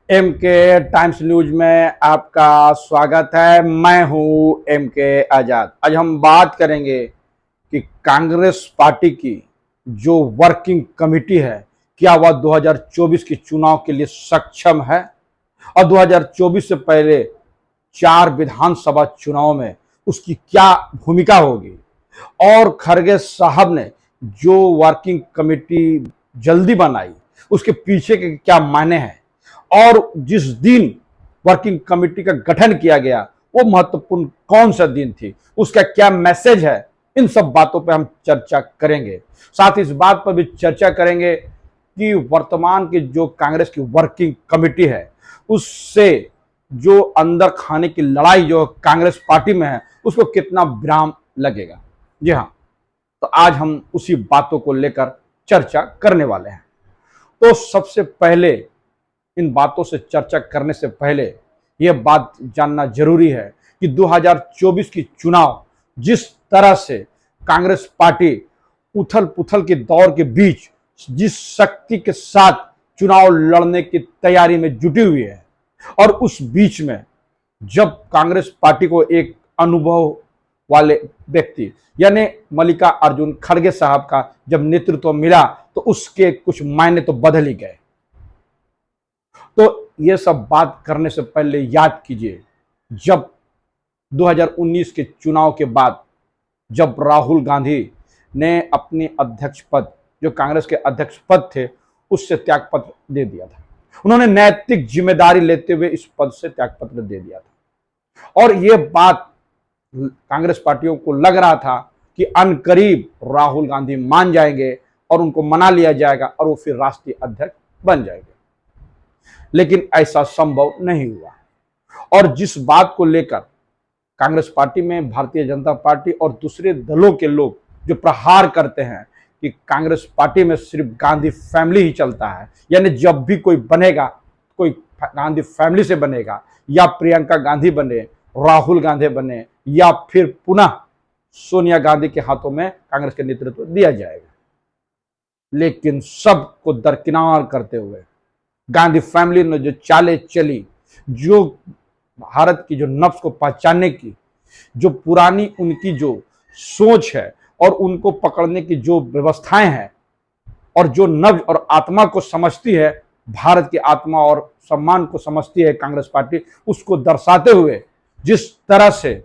M के times news में आपका स्वागत है। मैं हूं एम के आजाद। आज हम बात करेंगे कि कांग्रेस पार्टी की जो वर्किंग कमेटी है, क्या वह 2024 के चुनाव के लिए सक्षम है और 2024 से पहले 4 विधानसभा चुनाव में उसकी क्या भूमिका होगी। और खरगे साहब ने जो वर्किंग कमेटी जल्दी बनाई, उसके पीछे के क्या मायने हैं और जिस दिन वर्किंग कमेटी का गठन किया गया वो महत्वपूर्ण कौन सा दिन थी, उसका क्या मैसेज है, इन सब बातों पर हम चर्चा करेंगे। साथ ही इस बात पर भी चर्चा करेंगे कि वर्तमान की जो कांग्रेस की वर्किंग कमेटी है उससे जो अंदर खाने की लड़ाई जो कांग्रेस पार्टी में है उसको कितना विराम लगेगा। जी हाँ, तो आज हम उसी बातों को लेकर चर्चा करने वाले हैं। तो सबसे पहले इन बातों से चर्चा करने से पहले यह बात जानना जरूरी है कि 2024 की चुनाव जिस तरह से कांग्रेस पार्टी उथल पुथल के दौर के बीच जिस शक्ति के साथ चुनाव लड़ने की तैयारी में जुटी हुई है, और उस बीच में जब कांग्रेस पार्टी को एक अनुभव वाले व्यक्ति यानी मल्लिकार्जुन खड़गे साहब का जब नेतृत्व मिला तो उसके कुछ मायने तो बदल ही गए। तो ये सब बात करने से पहले याद कीजिए, जब 2019 के चुनाव के बाद जब राहुल गांधी ने अपनी अध्यक्ष पद, जो कांग्रेस के अध्यक्ष पद थे, उससे त्यागपत्र दे दिया था। उन्होंने नैतिक जिम्मेदारी लेते हुए इस पद से त्यागपत्र दे दिया था और ये बात कांग्रेस पार्टियों को लग रहा था कि अनकरीब राहुल गांधी मान जाएंगे और उनको मना लिया जाएगा और वो फिर राष्ट्रीय अध्यक्ष बन जाएंगे। लेकिन ऐसा संभव नहीं हुआ और जिस बात को लेकर कांग्रेस पार्टी में भारतीय जनता पार्टी और दूसरे दलों के लोग जो प्रहार करते हैं कि कांग्रेस पार्टी में सिर्फ गांधी फैमिली ही चलता है, यानी जब भी कोई बनेगा कोई गांधी फैमिली से बनेगा, या प्रियंका गांधी बने, राहुल गांधी बने, या फिर पुनः सोनिया गांधी के हाथों में कांग्रेस के नेतृत्व दिया जाएगा। लेकिन सबको दरकिनार करते हुए गांधी फैमिली ने जो चालें चली, जो भारत की जो नफ्स को पहचानने की जो पुरानी उनकी जो सोच है और उनको पकड़ने की जो व्यवस्थाएं हैं और जो नब्ज और आत्मा को समझती है, भारत की आत्मा और सम्मान को समझती है कांग्रेस पार्टी, उसको दर्शाते हुए जिस तरह से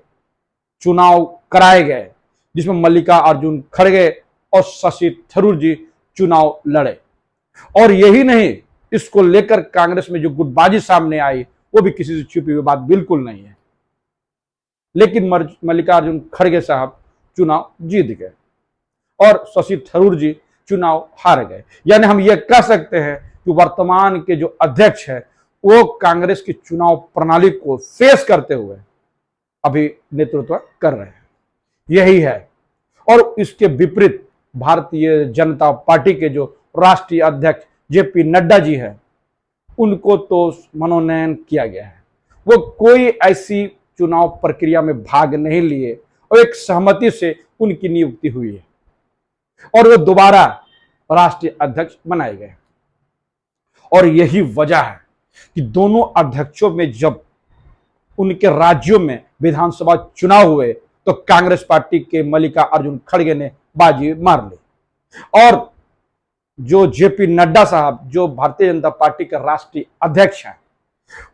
चुनाव कराए गए, जिसमें मल्लिकार्जुन खड़गे और शशि थरूर जी चुनाव लड़े, और यही नहीं, इसको लेकर कांग्रेस में जो गुटबाजी सामने आई वो भी किसी से छुपी हुई बात बिल्कुल नहीं है। लेकिन मल्लिकार्जुन खड़गे साहब चुनाव जीत गए और शशि थरूर जी चुनाव हार गए। यानी हम ये कह सकते हैं कि वर्तमान के जो अध्यक्ष है वो कांग्रेस की चुनाव प्रणाली को फेस करते हुए अभी नेतृत्व कर रहे हैं। यही है। और इसके विपरीत भारतीय जनता पार्टी के जो राष्ट्रीय अध्यक्ष जेपी नड्डा जी हैं, उनको तो मनोनयन किया गया है, वो कोई ऐसी चुनाव प्रक्रिया में भाग नहीं लिए और एक सहमति से उनकी नियुक्ति हुई है और वो दोबारा राष्ट्रीय अध्यक्ष बनाए गए। और यही वजह है कि दोनों अध्यक्षों में जब उनके राज्यों में विधानसभा चुनाव हुए तो कांग्रेस पार्टी के मल्लिकार्जुन खड़गे ने बाजी मार ली और जो जेपी नड्डा साहब, जो भारतीय जनता पार्टी के राष्ट्रीय अध्यक्ष हैं,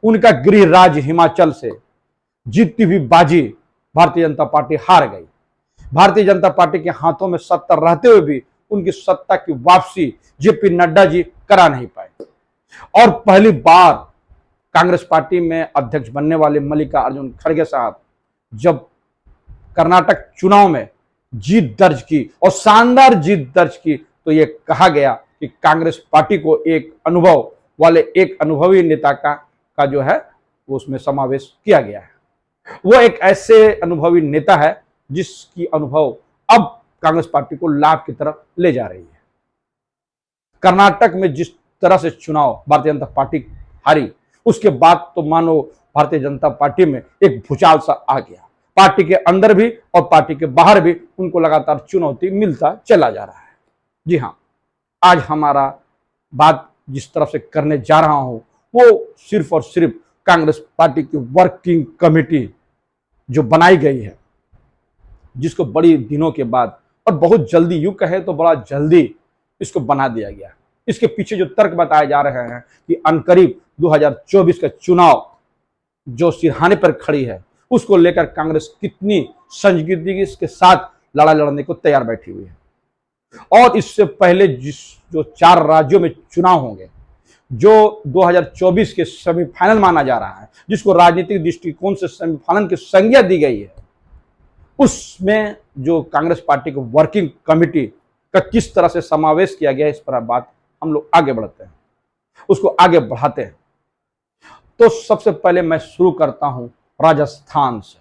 उनका गृह राज्य हिमाचल से जीतती हुई बाजी भारतीय जनता पार्टी हार गई। भारतीय जनता पार्टी के हाथों में सत्ता रहते हुए भी उनकी सत्ता की वापसी जेपी नड्डा जी करा नहीं पाए और पहली बार कांग्रेस पार्टी में अध्यक्ष बनने वाले मल्लिकार्जुन खड़गे साहब जब कर्नाटक चुनाव में जीत दर्ज की और शानदार जीत दर्ज की, तो यह कहा गया कि कांग्रेस पार्टी को एक अनुभव वाले, एक अनुभवी नेता का जो है वो उसमें समावेश किया गया है। वो एक ऐसे अनुभवी नेता है जिसकी अनुभव अब कांग्रेस पार्टी को लाभ की तरफ ले जा रही है। कर्नाटक में जिस तरह से चुनाव भारतीय जनता पार्टी हारी, उसके बाद तो मानो भारतीय जनता पार्टी में एक भूचाल सा आ गया। पार्टी के अंदर भी और पार्टी के बाहर भी उनको लगातार चुनौती मिलता चला जा रहा है। जी हाँ, आज हमारा बात जिस तरफ से करने जा रहा हूं वो सिर्फ और सिर्फ कांग्रेस पार्टी की वर्किंग कमेटी जो बनाई गई है, जिसको बड़ी दिनों के बाद और बहुत जल्दी, यूं कहे तो बड़ा जल्दी इसको बना दिया गया। इसके पीछे जो तर्क बताए जा रहे हैं कि अनकरीब 2024 का चुनाव जो सिरहाने पर खड़ी है, उसको लेकर कांग्रेस कितनी संजीदगी के साथ लड़ाई लड़ने को तैयार बैठी हुई है। और इससे पहले जो 4 राज्यों में चुनाव होंगे, जो 2024 के सेमीफाइनल माना जा रहा है, जिसको राजनीतिक दृष्टिकोण से सेमीफाइनल की संज्ञा दी गई है, उसमें जो कांग्रेस पार्टी की वर्किंग कमेटी का किस तरह से समावेश किया गया है, इस पर बात हम लोग आगे बढ़ते हैं, उसको आगे बढ़ाते हैं। तो सबसे पहले मैं शुरू करता हूं राजस्थान से।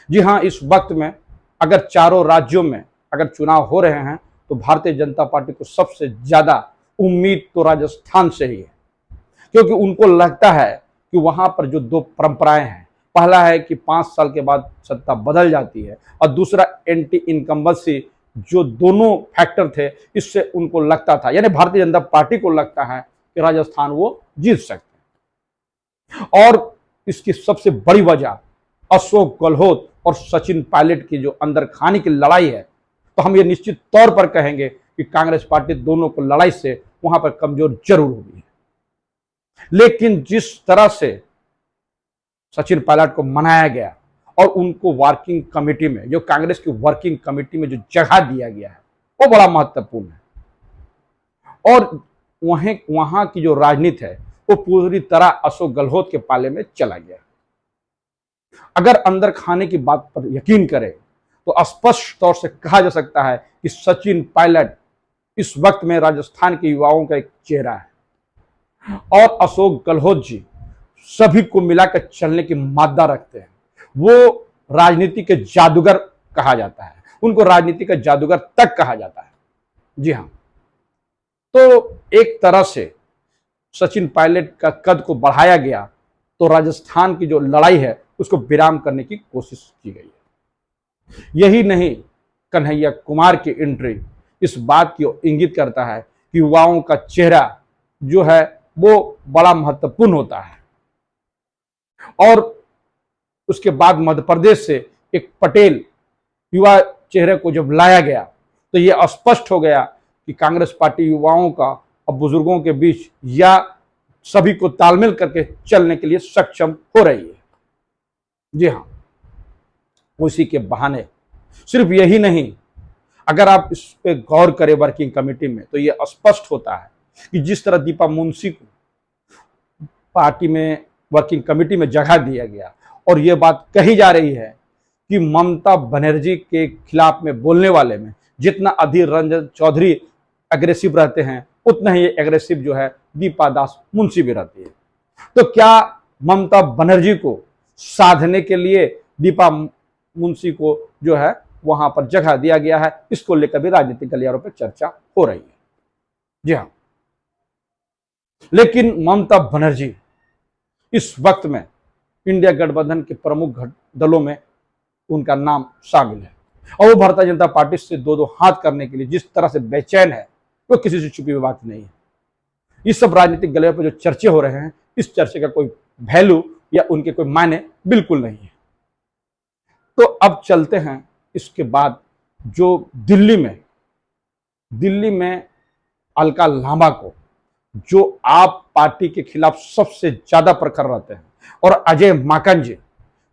जी हां, इस वक्त में अगर चारों राज्यों में अगर चुनाव हो रहे हैं तो भारतीय जनता पार्टी को सबसे ज्यादा उम्मीद तो राजस्थान से ही है, क्योंकि उनको लगता है कि वहां पर जो 2 परंपराएं हैं, पहला है कि 5 साल के बाद सत्ता बदल जाती है, और दूसरा एंटी इनकम्बेंसी, जो दोनों फैक्टर थे, इससे उनको लगता था, यानी भारतीय जनता पार्टी को लगता है कि राजस्थान वो जीत सकते हैं। और इसकी सबसे बड़ी वजह अशोक गहलोत और सचिन पायलट की जो अंदर खाने की लड़ाई है, तो हम ये निश्चित तौर पर कहेंगे कि कांग्रेस पार्टी दोनों को लड़ाई से वहां पर कमजोर जरूर होगी है। लेकिन जिस तरह से सचिन पायलट को मनाया गया और उनको वर्किंग कमेटी में, जो कांग्रेस की वर्किंग कमेटी में जो जगह दिया गया है, वो बड़ा महत्वपूर्ण है। और वहां की जो राजनीति है वो पूरी तरह अशोक गहलोत के पाले में चला गया। अगर अंदर खाने की बात पर यकीन करें तो स्पष्ट तौर से कहा जा सकता है कि सचिन पायलट इस वक्त में राजस्थान के युवाओं का एक चेहरा है, और अशोक गहलोत जी सभी को मिलाकर चलने की मादा रखते हैं। वो राजनीति के जादूगर कहा जाता है, उनको राजनीति का जादूगर तक कहा जाता है। जी हाँ, तो एक तरह से सचिन पायलट का कद को बढ़ाया गया तो राजस्थान की जो लड़ाई है उसको विराम करने की कोशिश की गई है। यही नहीं, कन्हैया कुमार की एंट्री इस बात की इंगित करता है कि युवाओं का चेहरा जो है वो बड़ा महत्वपूर्ण होता है। और उसके बाद मध्य प्रदेश से एक पटेल युवा चेहरे को जब लाया गया तो यह स्पष्ट हो गया कि कांग्रेस पार्टी युवाओं का और बुजुर्गों के बीच या सभी को तालमेल करके चलने के लिए सक्षम हो रही है। जी हाँ, उसी के बहाने सिर्फ यही नहीं, अगर आप इस पे गौर करें वर्किंग कमेटी में, तो यह स्पष्ट होता है कि जिस तरह दीपा मुंशी को पार्टी में वर्किंग कमेटी में जगह दिया गया, और यह बात कही जा रही है कि ममता बनर्जी के खिलाफ में बोलने वाले में जितना अधीर रंजन चौधरी एग्रेसिव रहते हैं, उतना ही एग्रेसिव जो है दीपा दास मुंशी भी रहती है। तो क्या ममता बनर्जी को साधने के लिए दीपा मुंशी को जो है वहां पर जगह दिया गया है, इसको लेकर भी राजनीतिक गलियारों पर चर्चा हो रही है। जी हाँ, लेकिन ममता बनर्जी इस वक्त में इंडिया गठबंधन के प्रमुख दलों में उनका नाम शामिल है, और वो भारतीय जनता पार्टी से 2-2 हाथ करने के लिए जिस तरह से बेचैन है, वो किसी से छुपी हुई बात नहीं है। इस सब राजनीतिक गलियारों पर जो चर्चे हो रहे हैं, इस चर्चे का कोई वैल्यू या उनके कोई मायने बिल्कुल नहीं है। तो अब चलते हैं इसके बाद जो दिल्ली में अलका लांबा को, जो आप पार्टी के खिलाफ सबसे ज्यादा प्रखर रहते हैं, और अजय माकन जी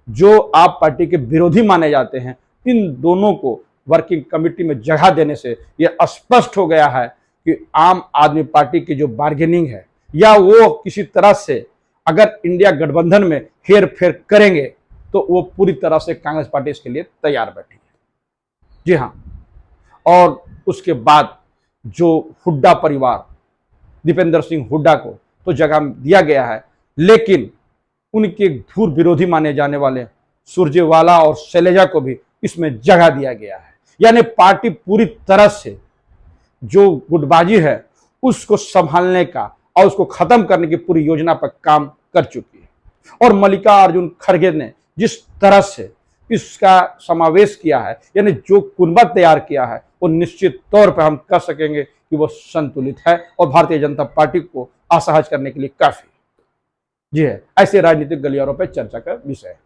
जो आप पार्टी के विरोधी माने जाते हैं, इन दोनों को वर्किंग कमेटी में जगह देने से यह स्पष्ट हो गया है कि आम आदमी पार्टी की जो बार्गेनिंग है, या वो किसी तरह से अगर इंडिया गठबंधन में हेर फेर करेंगे तो वो पूरी तरह से कांग्रेस पार्टी इसके लिए तैयार बैठी है। जी हाँ, और उसके बाद जो हुड्डा परिवार, दीपेंद्र सिंह हुड्डा को तो जगह दिया गया है, लेकिन उनके धूर विरोधी माने जाने वाले सुरजेवाला और शैलजा को भी इसमें जगह दिया गया है। यानी पार्टी पूरी तरह से जो गुटबाजी है उसको संभालने का और उसको खत्म करने की पूरी योजना पर काम कर चुकी है। और मल्लिकार्जुन खड़गे ने जिस तरह से इसका समावेश किया है, यानी जो कुनबा तैयार किया है, वो निश्चित तौर पर हम कह सकेंगे कि वो संतुलित है और भारतीय जनता पार्टी को असहज करने के लिए काफी है। जी है, ऐसे राजनीतिक गलियारों पर चर्चा का विषय है।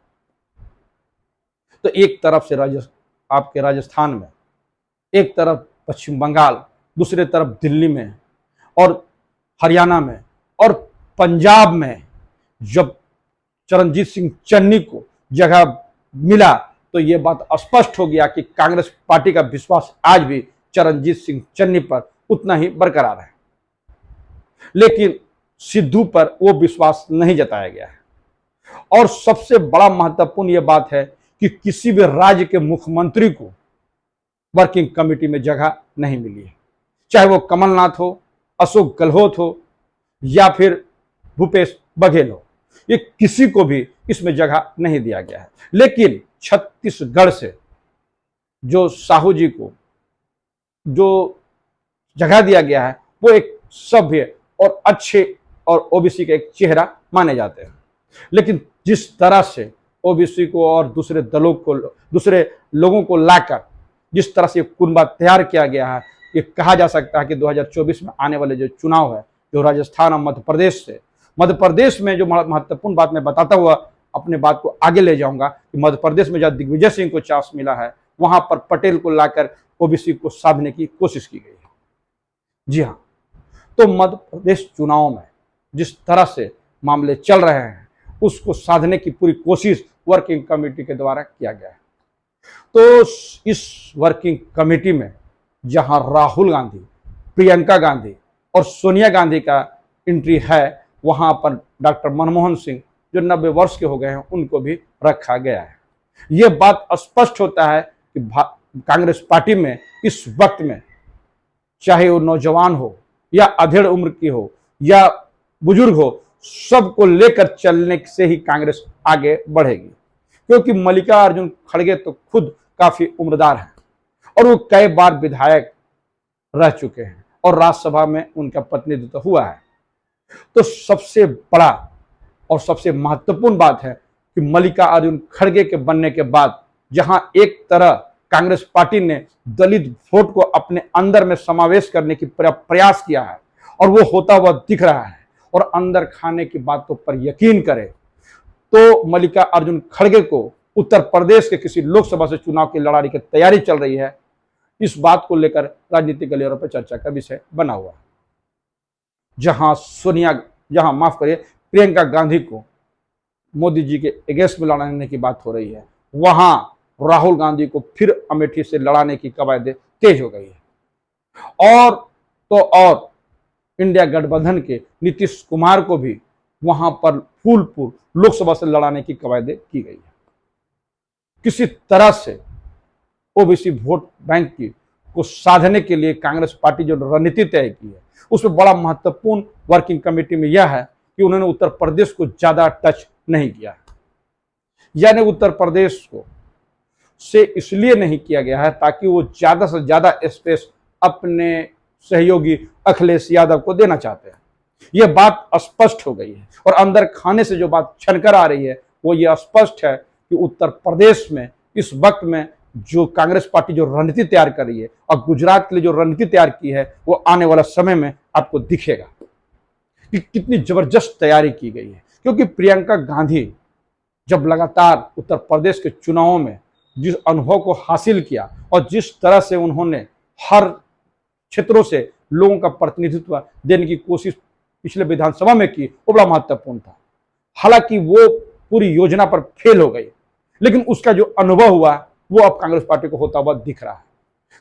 तो एक तरफ से आपके राजस्थान में, एक तरफ पश्चिम बंगाल, दूसरे तरफ दिल्ली में और हरियाणा में और पंजाब में जब चरणजीत सिंह चन्नी को जगह मिला तो यह बात स्पष्ट हो गया कि कांग्रेस पार्टी का विश्वास आज भी चरणजीत सिंह चन्नी पर उतना ही बरकरार है, लेकिन सिद्धू पर वो विश्वास नहीं जताया गया है। और सबसे बड़ा महत्वपूर्ण यह बात है कि किसी भी राज्य के मुख्यमंत्री को वर्किंग कमेटी में जगह नहीं मिली है, चाहे वो कमलनाथ हो, अशोक गहलोत हो या फिर भूपेश बघेल हो, ये किसी को भी इसमें जगह नहीं दिया गया है। लेकिन छत्तीसगढ़ से जो साहू जी को जो जगह दिया गया है वो एक सभ्य और अच्छे और ओबीसी का एक चेहरा माने जाते हैं। लेकिन जिस तरह से ओबीसी को और दूसरे दलों को, दूसरे लोगों को लाकर जिस तरह से कुनबा तैयार किया गया है, ये कहा जा सकता है कि 2024 में आने वाले जो चुनाव है, जो राजस्थान और मध्य प्रदेश में जो महत्वपूर्ण बात मैं बताता हुआ अपने बात को आगे ले जाऊंगा कि मध्य प्रदेश में जहां दिग्विजय सिंह को चांस मिला है, वहां पर पटेल को लाकर ओबीसी को साधने की कोशिश की गई है। जी हाँ, तो मध्य प्रदेश चुनाव में जिस तरह से मामले चल रहे हैं उसको साधने की पूरी कोशिश वर्किंग कमेटी के द्वारा किया गया है। तो इस वर्किंग कमेटी में जहां राहुल गांधी, प्रियंका गांधी और सोनिया गांधी का एंट्री है, वहां पर डॉक्टर मनमोहन सिंह जो 90 वर्ष के हो गए हैं उनको भी रखा गया है। यह बात स्पष्ट होता है कि कांग्रेस पार्टी में इस वक्त में चाहे वो नौजवान हो या अधेड़ उम्र की हो या बुजुर्ग हो, सबको लेकर चलने से ही कांग्रेस आगे बढ़ेगी, क्योंकि मल्लिकार्जुन खड़गे तो खुद काफी उम्रदार हैं और वो कई बार विधायक रह चुके हैं और राज्यसभा में उनका प्रतिनिधित्व हुआ है। तो सबसे बड़ा और सबसे महत्वपूर्ण बात है कि मल्लिकार्जुन खड़गे के बनने के बाद जहां एक तरह कांग्रेस पार्टी ने दलित वोट को अपने अंदर में समावेश करने की प्रयास किया है और वो होता हुआ दिख रहा है, और अंदर खाने की बातों पर यकीन करें तो मल्लिकार्जुन खड़गे को उत्तर प्रदेश के किसी लोकसभा से चुनाव की लड़ाई की तैयारी चल रही है, इस बात को लेकर राजनीतिक गलियारों पर चर्चा का विषय बना हुआ है। जहां प्रियंका गांधी को मोदी जी के अगेंस्ट में लड़ाने की बात हो रही है, वहां राहुल गांधी को फिर अमेठी से लड़ाने की कवायदें तेज हो गई है। और तो और इंडिया गठबंधन के नीतीश कुमार को भी वहां पर फूलपुर लोकसभा से लड़ाने की कवायदें की गई है। किसी तरह से ओबीसी वोट बैंक को साधने के लिए कांग्रेस पार्टी जो रणनीति तय की है, उसमें बड़ा महत्वपूर्ण वर्किंग कमेटी में यह है कि उन्होंने उत्तर प्रदेश को ज्यादा टच नहीं किया, यानी उत्तर प्रदेश को से इसलिए नहीं किया गया है ताकि वो ज्यादा से ज्यादा स्पेस अपने सहयोगी अखिलेश यादव को देना चाहते हैं। यह बात स्पष्ट हो गई है और अंदर खाने से जो बात छनकर आ रही है वो ये स्पष्ट है कि उत्तर प्रदेश में इस वक्त में जो कांग्रेस पार्टी जो रणनीति तैयार कर रही है और गुजरात के लिए जो रणनीति तैयार की है, वो आने वाला समय में आपको दिखेगा कि कितनी जबरदस्त तैयारी की गई है। क्योंकि प्रियंका गांधी जब लगातार उत्तर प्रदेश के चुनावों में जिस अनुभव को हासिल किया और जिस तरह से उन्होंने हर क्षेत्रों से लोगों का प्रतिनिधित्व देने की कोशिश पिछले विधानसभा में की, वो बड़ा महत्वपूर्ण था। हालांकि वो पूरी योजना पर फेल हो गई, लेकिन उसका जो अनुभव हुआ वो अब कांग्रेस पार्टी को होता हुआ दिख रहा है।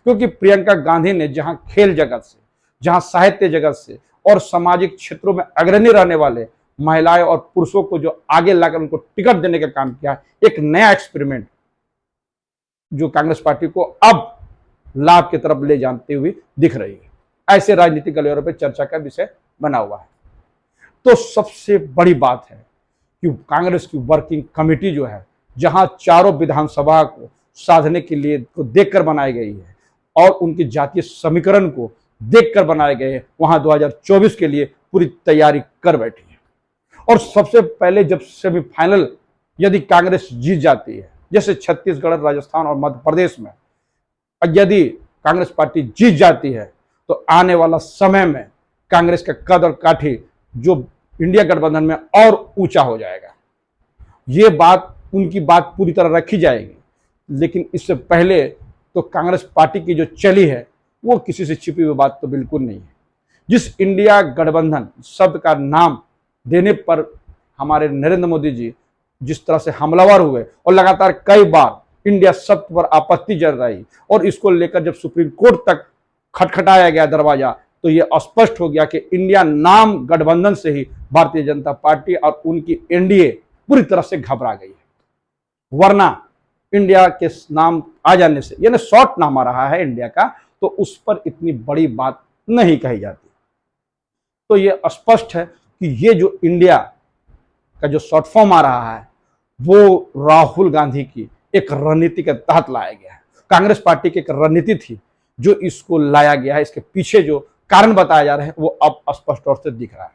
क्योंकि प्रियंका गांधी ने जहां खेल जगत से, जहां साहित्य जगत से और सामाजिक क्षेत्रों में अग्रणी रहने वाले महिलाएं और पुरुषों को जो आगे लाकर उनको टिकट देने का काम किया, एक नया एक्सपेरिमेंट जो कांग्रेस पार्टी को अब लाभ की तरफ ले जाते हुए दिख रही है। ऐसे राजनीतिक गलियारों पर चर्चा का विषय बना हुआ है। तो सबसे बड़ी बात है कि कांग्रेस की वर्किंग कमेटी जो है, जहां चारों विधानसभा को साधने के लिए को देखकर बनाई गई है और उनके जातीय समीकरण को देखकर बनाए गए हैं, वहां 2024 के लिए पूरी तैयारी कर बैठी है। और सबसे पहले जब सेमीफाइनल यदि कांग्रेस जीत जाती है, जैसे छत्तीसगढ़, राजस्थान और मध्य प्रदेश में यदि कांग्रेस पार्टी जीत जाती है, तो आने वाला समय में कांग्रेस का कद और काठी जो इंडिया गठबंधन में और ऊंचा हो जाएगा। ये बात, उनकी बात पूरी तरह रखी जाएगी, लेकिन इससे पहले तो कांग्रेस पार्टी की जो चली है वो किसी से छिपी हुई बात तो बिल्कुल नहीं है। जिस इंडिया गठबंधन शब्द का नाम देने पर हमारे नरेंद्र मोदी जी जिस तरह से हमलावर हुए और लगातार कई बार इंडिया शब्द पर आपत्ति जर रही, और इसको लेकर जब सुप्रीम कोर्ट तक खटखटाया गया दरवाजा, तो यह स्पष्ट हो गया कि इंडिया नाम गठबंधन से ही भारतीय जनता पार्टी और उनकी एनडीए पूरी तरह से घबरा गई है। वरना इंडिया के नाम आ जाने से, यानी शॉर्ट नाम आ रहा है इंडिया का, तो उस पर इतनी बड़ी बात नहीं कही जाती। तो यह स्पष्ट है कि ये जो इंडिया का जो शॉर्ट फॉर्म आ रहा है वो राहुल गांधी की एक रणनीति के तहत लाया गया है। कांग्रेस पार्टी की एक रणनीति थी जो इसको लाया गया है। इसके पीछे जो कारण बताए जा रहे हैं वो अब स्पष्ट तौर से दिख रहा है।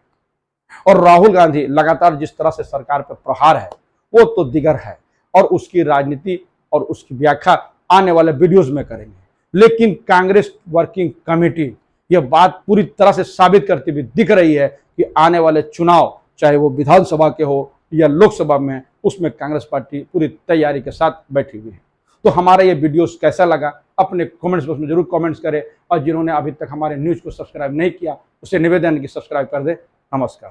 और राहुल गांधी लगातार जिस तरह से सरकार पर प्रहार है वो तो दिगर है, और उसकी राजनीति और उसकी व्याख्या आने वाले वीडियोज में करेंगे। लेकिन कांग्रेस वर्किंग कमेटी यह बात पूरी तरह से साबित करती हुई दिख रही है कि आने वाले चुनाव, चाहे वो विधानसभा के हो या लोकसभा में, उसमें कांग्रेस पार्टी पूरी तैयारी के साथ बैठी हुई है। तो हमारा ये वीडियोस कैसा लगा अपने कमेंट्स बॉक्स में जरूर कमेंट्स करें, और जिन्होंने अभी तक हमारे न्यूज़ को सब्सक्राइब नहीं किया उसे निवेदन है कि सब्सक्राइब कर दे। नमस्कार।